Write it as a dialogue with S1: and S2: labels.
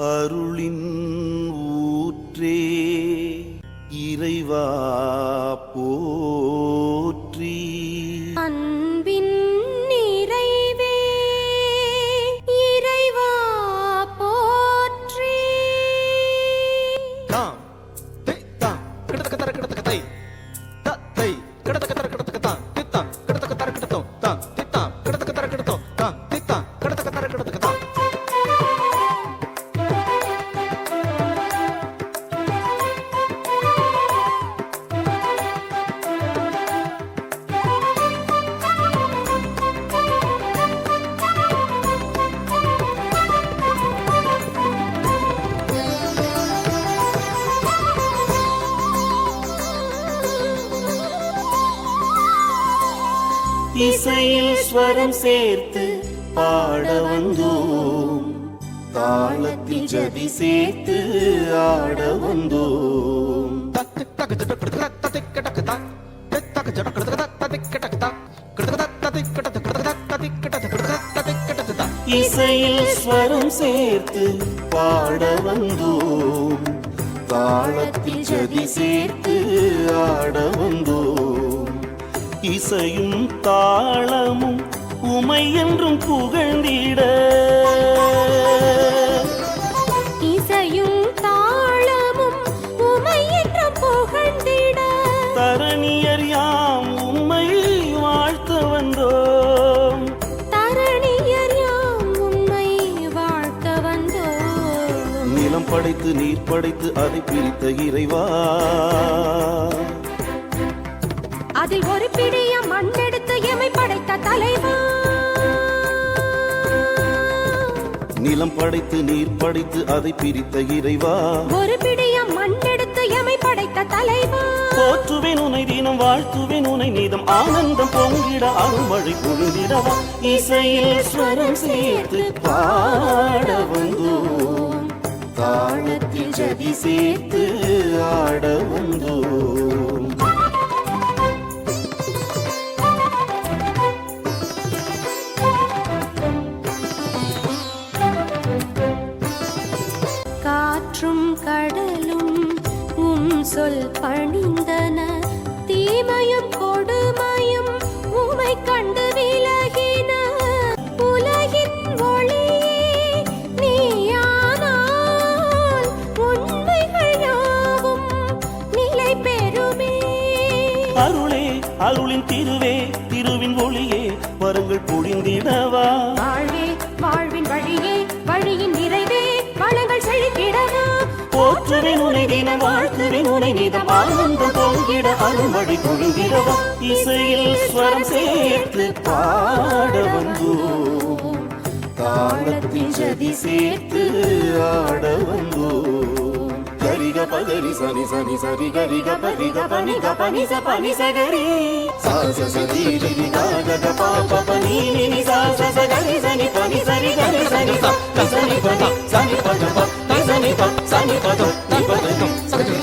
S1: அருளின் ஊற்றே இறைவா போற்றி.
S2: அன்பின் நிறைவே இறைவா போற்றி.
S3: தாம் தை தாம் கிடதக தர கிடதக தை தை கிடதக தர கிடதக தாம் தித்தாம் கிடதக தர கிடதோ தாம் தித்தாம் கிடதக தர கிடதோ தாம் தித்தாம் கிடதக தர கிடதக தாம்.
S1: இசையில் ஸ்வரம் சேர்த்து பாட வந்தோம், தாளத்தில் ஜதி சேர்த்து ஆட வந்தோம். இசையில் ஸ்வரம் சேர்த்து பாட வந்தோம், தாளத்தில் ஜதி சேர்த்து ஆட வந்தோம். இசையும் தாளமும் உமை என்றும் புகழ்ந்திட,
S2: இசையும் தாளமும் உமை என்றும் புகழ்ந்திட,
S1: தரணியர் யாம் உம்மை வாழ்த்த வந்தோம்,
S2: தரணியர் யாம் உம்மை வாழ்த்த வந்தோம்.
S1: நிலம் படைத்து நீர் படைத்து அதை பிரித்த இறைவா,
S2: அதில் ஒரு பிடிய மண்ணெடுத்து எமை படைத்த தலைவா.
S1: நிலம் படைத்து நீர் படைத்து அதை பிரித்த இறைவா,
S2: ஒரு பிடிய மண்ணெடுத்து எமை படைத்த தலைவா.
S1: போற்றுவேன் உனை தினம் வாழ்த்துவேன் உனை நீதம் ஆனந்தம் பொங்கிட அருள்மழை பொழுதிடவா. இசையில் ஸ்வரம் சேர்த்து பாட வந்தோம், தாளத்தில் ஜதி சேர்த்து ஆட வந்தோம்.
S2: காற்றும் கடலும் சொல் பணிந்தன, தீமையும் கொடுமையும் உமை கண்டு விலகின. உலகின் ஒளியே நீயானால் உண்மைகள் யாவும் நிலை பெறுமே.
S1: அருளே அருளின் திருவே திருவின் ஒளியே வரங்கள் பொழிந்திடவா.
S2: வாழ்வே வாழ்வின் வழியே வழியின் நிறைவே வளங்கள் செழித்திடவா.
S1: போற்றுவேன் உனை தினம் வாழ்த்துவேன் உனை நீதம் ஆனந்தம் பொங்கிட அருள்மழை பொழிந்திடவா. இசையில் ஸ்வரம் சேர்த்து பாட வந்தோம், தாளத்தில் ஜதி சேர்த்து ஆட வந்தோம். கரிக பகரி சனி சனி சரி கரிக பரிக பனி கபனி சபனி சகரி சாச சரி ரி காக பாப பனி நினி சாச சகரி சனி பனி சரி கரி சனி ச சனி பனி சனி பத ப சனி ப சனி பத தி பத சனி